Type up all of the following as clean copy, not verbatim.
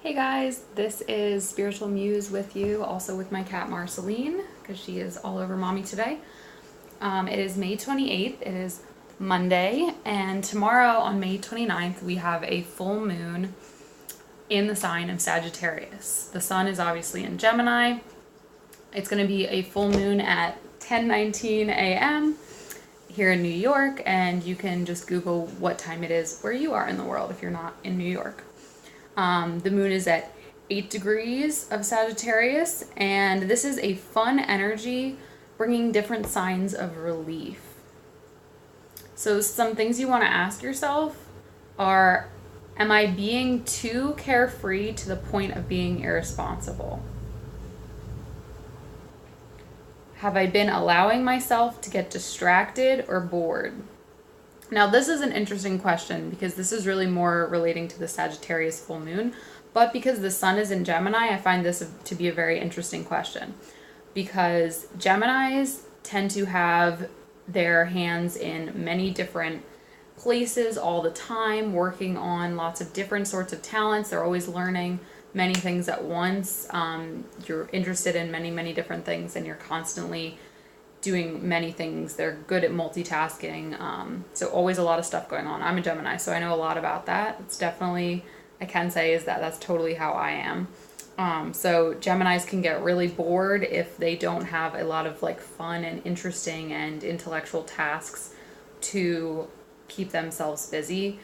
Hey guys, this is Spiritual Muse with you, also with my cat Marceline, because she is all over mommy today. It is May 28th, it is Monday, and tomorrow on May 29th we have a full moon in the sign of Sagittarius. The sun is obviously in Gemini. It's going to be a full moon at 10:19 a.m. here in New York, and you can just Google what time it is where you are in the world if you're not in New York. The moon is at 8 degrees of Sagittarius, and this is a fun energy bringing different signs of relief. So some things you want to ask yourself are, am I being too carefree to the point of being irresponsible? Have I been allowing myself to get distracted or bored? Now, this is an interesting question because this is really more relating to the Sagittarius full moon, but because the sun is in Gemini, I find this to be a very interesting question because Geminis tend to have their hands in many different places all the time, working on lots of different sorts of talents. They're always learning many things at once. You're interested in many, many different things, and you're constantly doing many things. They're good at multitasking. So always a lot of stuff going on. I'm a Gemini, so I know a lot about that. It's definitely, I can say is that's totally how I am. So Geminis can get really bored if they don't have a lot of like fun and interesting and intellectual tasks to keep themselves busy.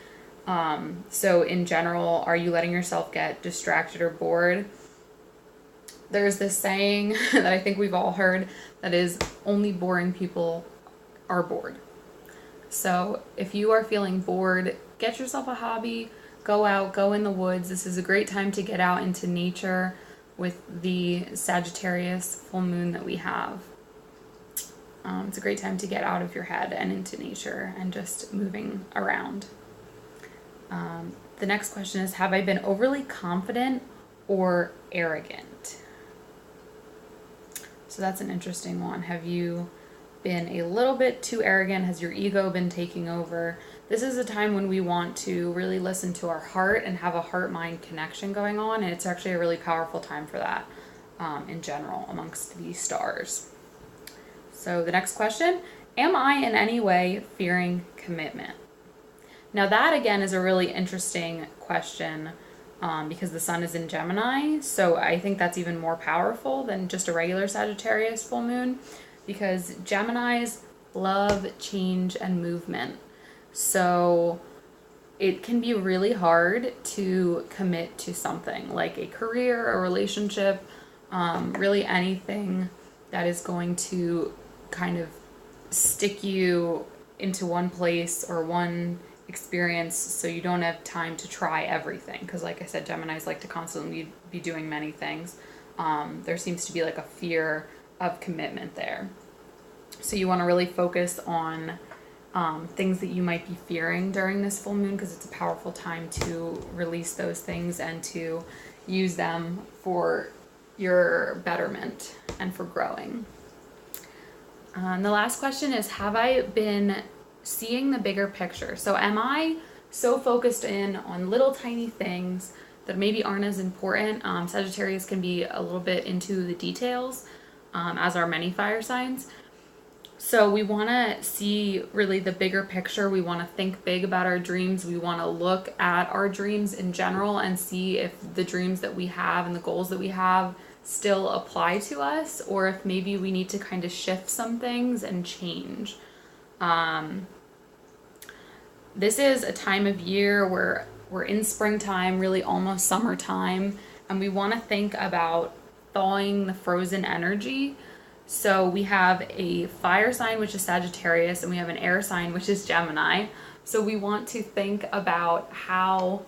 So in general, are you letting yourself get distracted or bored? There's this saying that I think we've all heard that is, only boring people are bored. So if you are feeling bored, get yourself a hobby, go out, go in the woods. This is a great time to get out into nature with the Sagittarius full moon that we have. It's a great time to get out of your head and into nature and just moving around. The next question is, have I been overly confident or arrogant? So that's an interesting one. Have you been a little bit too arrogant? Has your ego been taking over? This is a time when we want to really listen to our heart and have a heart-mind connection going on, and it's actually a really powerful time for that in general amongst the stars. So the next question, am I in any way fearing commitment? Now that again is a really interesting question because the sun is in Gemini, so I think that's even more powerful than just a regular Sagittarius full moon, because Geminis love change and movement. So it can be really hard to commit to something like a career, a relationship, really anything that is going to kind of stick you into one place or one experience, so you don't have time to try everything, because like I said, Geminis like to constantly be doing many things. There seems to be like a fear of commitment there, so you want to really focus on things that you might be fearing during this full moon, because it's a powerful time to release those things and to use them for your betterment and for growing. And the last question is, have I been seeing the bigger picture? So am I so focused in on little tiny things that maybe aren't as important? Sagittarius can be a little bit into the details, as are many fire signs. So we want to see really the bigger picture. We want to think big about our dreams. We want to look at our dreams in general and see if the dreams that we have and the goals that we have still apply to us, or if maybe we need to kind of shift some things and change. This is a time of year where we're in springtime, really almost summertime, and we want to think about thawing the frozen energy. So we have a fire sign, which is Sagittarius, and we have an air sign, which is Gemini. So we want to think about how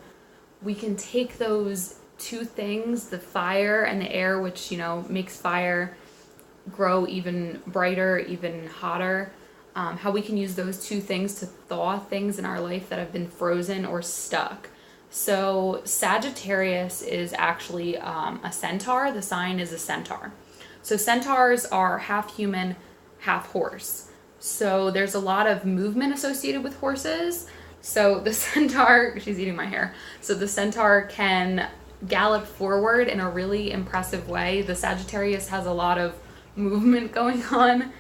we can take those two things, the fire and the air, which, you know, makes fire grow even brighter, even hotter. How we can use those two things to thaw things in our life that have been frozen or stuck. So Sagittarius is actually a centaur. The sign is a centaur. So centaurs are half human, half horse. So there's a lot of movement associated with horses. So the centaur, she's eating my hair. So the centaur can gallop forward in a really impressive way. The Sagittarius has a lot of movement going on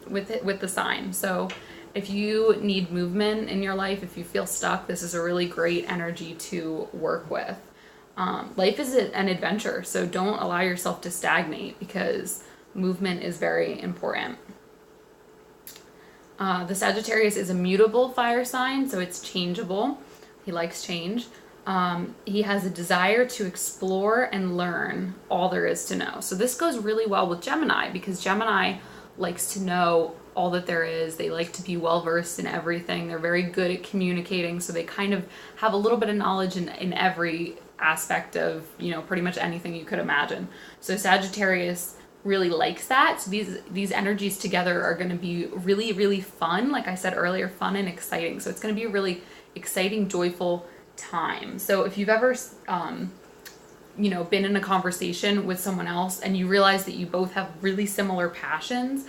with the sign. So if you need movement in your life, if you feel stuck, this is a really great energy to work with. Life is an adventure, so don't allow yourself to stagnate, because movement is very important. The Sagittarius is a mutable fire sign, so it's changeable. He likes change. He has a desire to explore and learn all there is to know. So this goes really well with Gemini, because Gemini likes to know all that there is. They like to be well versed in everything. They're very good at communicating, so they kind of have a little bit of knowledge in every aspect of, you know, pretty much anything you could imagine. So Sagittarius really likes that. So these energies together are going to be really, really fun. Like I said earlier, fun and exciting. So it's going to be a really exciting, joyful time. So if you've ever you know, been in a conversation with someone else and you realize that you both have really similar passions,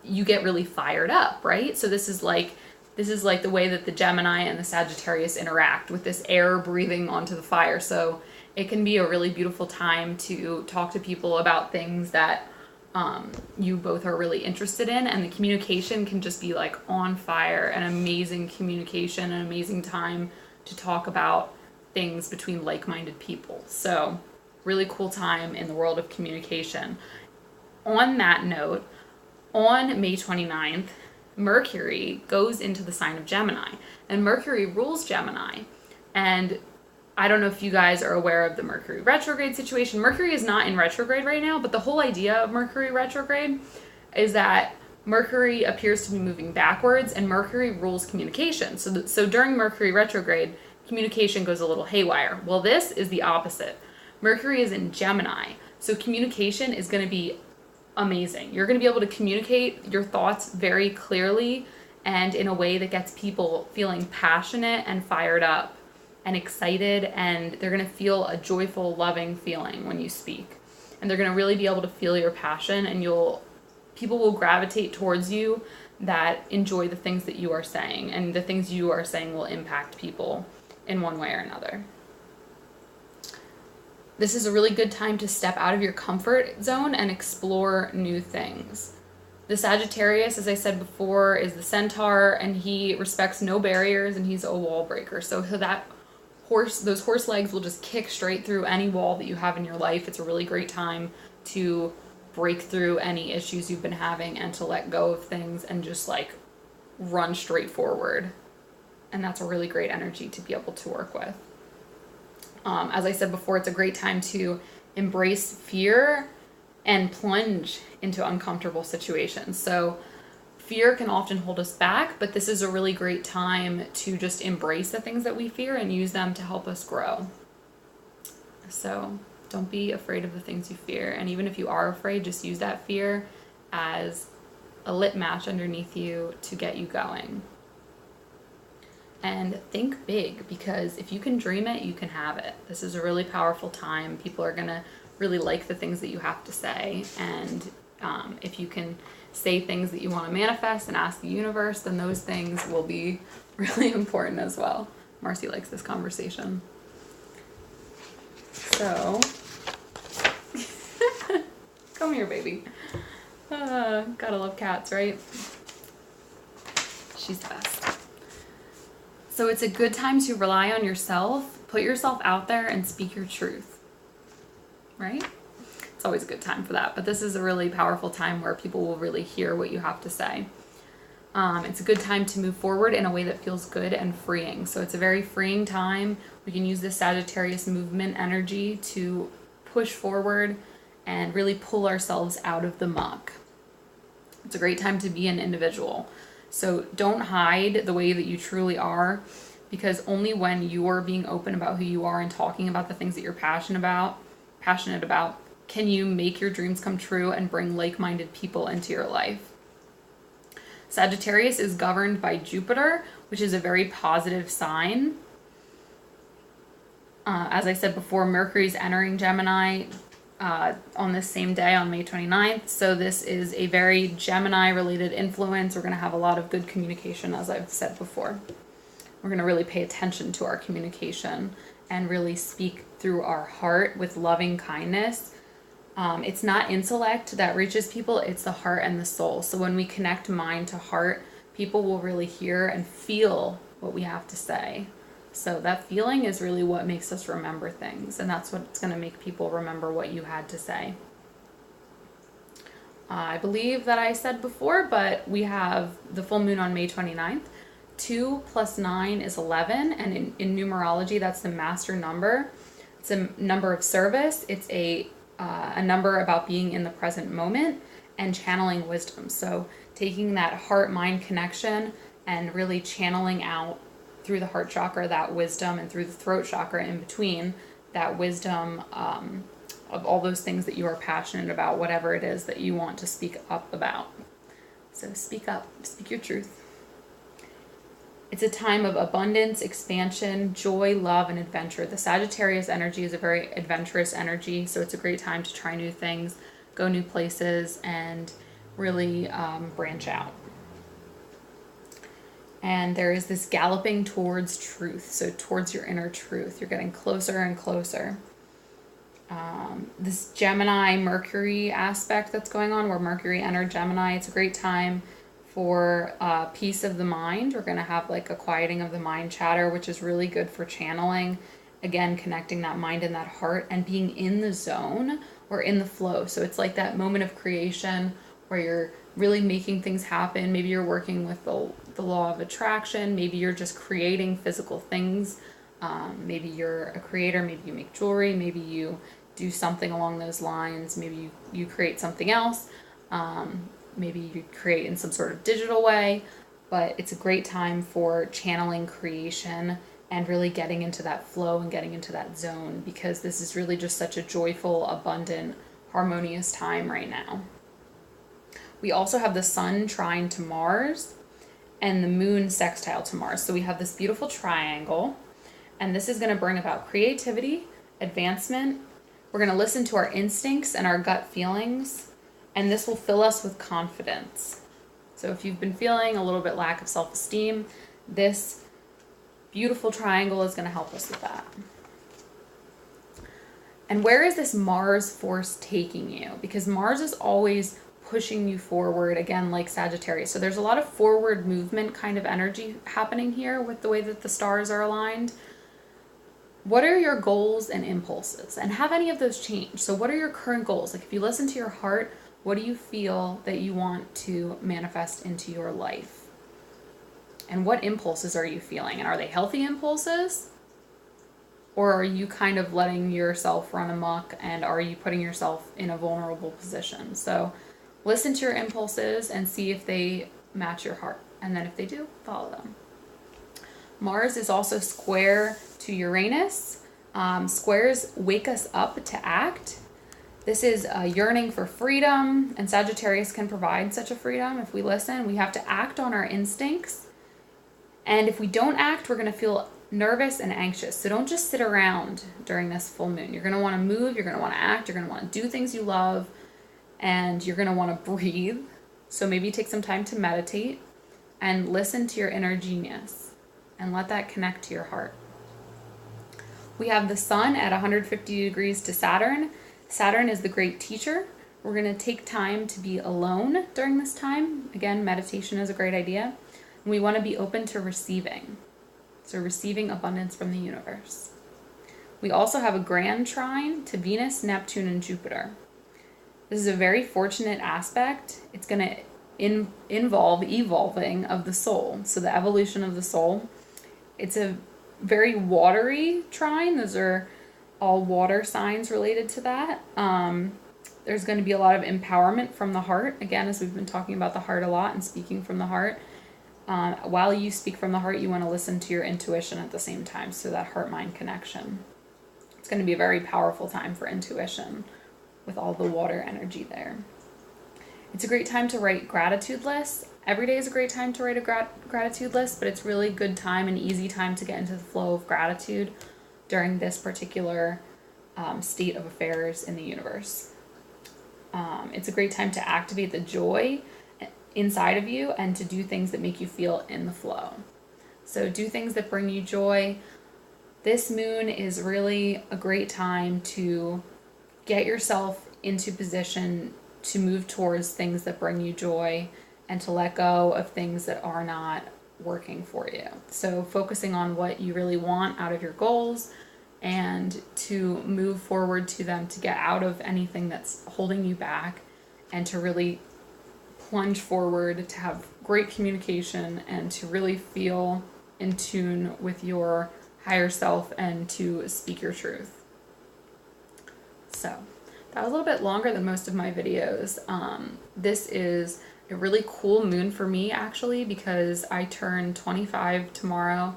you get really fired up, right? So this is like the way that the Gemini and the Sagittarius interact, with this air breathing onto the fire. So it can be a really beautiful time to talk to people about things that you both are really interested in, and the communication can just be like on fire. An amazing communication, an amazing time to talk about things between like-minded people. So really cool time in the world of communication. On that note, on May 29th, Mercury goes into the sign of Gemini, and Mercury rules Gemini. And I don't know if you guys are aware of the Mercury retrograde situation. Mercury is not in retrograde right now, but the whole idea of Mercury retrograde is that Mercury appears to be moving backwards, and Mercury rules communication. So during Mercury retrograde, communication goes a little haywire. Well, this is the opposite. Mercury is in Gemini, so communication is going to be amazing. You're going to be able to communicate your thoughts very clearly and in a way that gets people feeling passionate and fired up and excited, and they're going to feel a joyful, loving feeling when you speak. And they're going to really be able to feel your passion, and people will gravitate towards you that enjoy the things that you are saying, and the things you are saying will impact people in one way or another. This is a really good time to step out of your comfort zone and explore new things. The Sagittarius, as I said before, is the centaur, and he respects no barriers, and he's a wall breaker. So those horse legs will just kick straight through any wall that you have in your life. It's a really great time to break through any issues you've been having and to let go of things and just like run straight forward. And that's a really great energy to be able to work with. As I said before, it's a great time to embrace fear and plunge into uncomfortable situations. So fear can often hold us back, but this is a really great time to just embrace the things that we fear and use them to help us grow. So don't be afraid of the things you fear. And even if you are afraid, just use that fear as a lit match underneath you to get you going. And think big, because if you can dream it, you can have it. This is a really powerful time. People are going to really like the things that you have to say. And if you can say things that you want to manifest and ask the universe, then those things will be really important as well. Marcy likes this conversation. So, come here, baby. Gotta love cats, right? She's the best. So it's a good time to rely on yourself, put yourself out there, and speak your truth, right? It's always a good time for that, but this is a really powerful time where people will really hear what you have to say. It's a good time to move forward in a way that feels good and freeing. So it's a very freeing time. We can use this Sagittarius movement energy to push forward and really pull ourselves out of the muck. It's a great time to be an individual. So don't hide the way that you truly are, because only when you're being open about who you are and talking about the things that you're passionate about, can you make your dreams come true and bring like-minded people into your life. Sagittarius is governed by Jupiter, which is a very positive sign. As I said before, Mercury's entering Gemini on this same day, on May 29th. So this is a very Gemini-related influence. We're going to have a lot of good communication, as I've said before. We're going to really pay attention to our communication and really speak through our heart with loving kindness. It's not intellect that reaches people, it's the heart and the soul. So when we connect mind to heart, people will really hear and feel what we have to say. So that feeling is really what makes us remember things, and that's what's going to make people remember what you had to say. I believe that I said before, but we have the full moon on May 29th. 2 plus 9 is 11, and in numerology, that's the master number. It's a number of service. It's a number about being in the present moment and channeling wisdom. So taking that heart-mind connection and really channeling out through the heart chakra that wisdom, and through the throat chakra in between that wisdom of all those things that you are passionate about, whatever it is that you want to speak up about. So speak up, speak your truth. It's a time of abundance, expansion, joy, love, and adventure. The Sagittarius energy is a very adventurous energy, so it's a great time to try new things, go new places, and really branch out. And there is this galloping towards truth, so towards your inner truth. You're getting closer and closer. This Gemini Mercury aspect that's going on, where Mercury entered Gemini, it's a great time for peace of the mind. We're going to have like a quieting of the mind chatter, which is really good for channeling. Again, connecting that mind and that heart and being in the zone or in the flow. So it's like that moment of creation where you're really making things happen. Maybe you're working with the law of attraction. Maybe you're just creating physical things. Maybe you're a creator. Maybe you make jewelry. Maybe you do something along those lines. Maybe you create something else. Maybe you create in some sort of digital way. But it's a great time for channeling creation and really getting into that flow and getting into that zone, because this is really just such a joyful, abundant, harmonious time right now. We also have the sun trine to Mars and the moon sextile to Mars. So we have this beautiful triangle, and this is going to bring about creativity, advancement. We're going to listen to our instincts and our gut feelings, and this will fill us with confidence. So if you've been feeling a little bit lack of self-esteem, this beautiful triangle is going to help us with that. And where is this Mars force taking you? Because Mars is always pushing you forward, again, like Sagittarius. So there's a lot of forward movement kind of energy happening here with the way that the stars are aligned. What are your goals and impulses? And have any of those changed? So what are your current goals? Like if you listen to your heart, what do you feel that you want to manifest into your life? And what impulses are you feeling? And are they healthy impulses? Or are you kind of letting yourself run amok, and are you putting yourself in a vulnerable position? So listen to your impulses and see if they match your heart. And then if they do, follow them. Mars is also square to Uranus. Squares wake us up to act. This is a yearning for freedom, and Sagittarius can provide such a freedom. If we listen, we have to act on our instincts. And if we don't act, we're going to feel nervous and anxious. So don't just sit around during this full moon. You're going to want to move, you're going to want to act, you're going to want to do things you love, and you're going to want to breathe. So maybe take some time to meditate and listen to your inner genius and let that connect to your heart. We have the sun at 150 degrees to Saturn. Saturn is the great teacher. We're going to take time to be alone during this time. Again, meditation is a great idea. And we want to be open to receiving. So receiving abundance from the universe. We also have a grand trine to Venus, Neptune, and Jupiter. This is a very fortunate aspect. It's going to involve evolving of the soul. So the evolution of the soul. It's a very watery trine. Those are all water signs related to that. There's going to be a lot of empowerment from the heart. Again, as we've been talking about the heart a lot and speaking from the heart. While you speak from the heart, you want to listen to your intuition at the same time. So that heart-mind connection. It's going to be a very powerful time for intuition with all the water energy there. It's a great time to write gratitude lists. Every day is a great time to write a gratitude list, but it's really good time and easy time to get into the flow of gratitude during this particular state of affairs in the universe. It's a great time to activate the joy inside of you and to do things that make you feel in the flow. So do things that bring you joy. This moon is really a great time to get yourself into position to move towards things that bring you joy and to let go of things that are not working for you. So focusing on what you really want out of your goals and to move forward to them, to get out of anything that's holding you back and to really plunge forward, to have great communication and to really feel in tune with your higher self and to speak your truth. So that was a little bit longer than most of my videos. This is a really cool moon for me actually, because I turn 25 tomorrow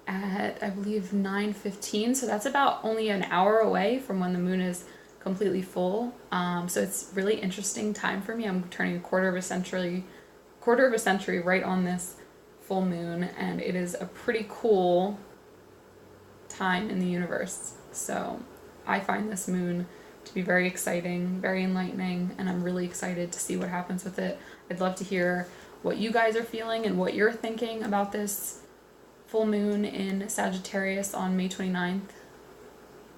at I believe 9:15, so that's about only an hour away from when the moon is completely full. So it's really interesting time for me. I'm turning a quarter of a century right on this full moon, and it is a pretty cool time in the universe. So I find this moon to be very exciting, very enlightening, and I'm really excited to see what happens with it. I'd love to hear what you guys are feeling and what you're thinking about this full moon in Sagittarius on May 29th.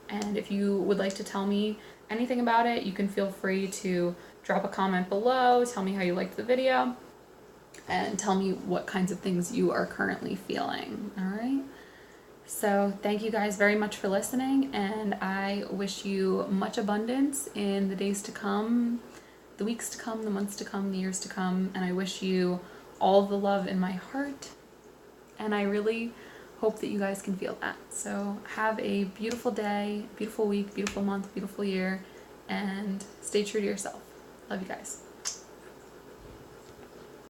And if you would like to tell me anything about it, you can feel free to drop a comment below, tell me how you liked the video, and tell me what kinds of things you are currently feeling. All right? So thank you guys very much for listening, and I wish you much abundance in the days to come, the weeks to come, the months to come, the years to come, and I wish you all the love in my heart, and I really hope that you guys can feel that. So have a beautiful day, beautiful week, beautiful month, beautiful year, and stay true to yourself. Love you guys.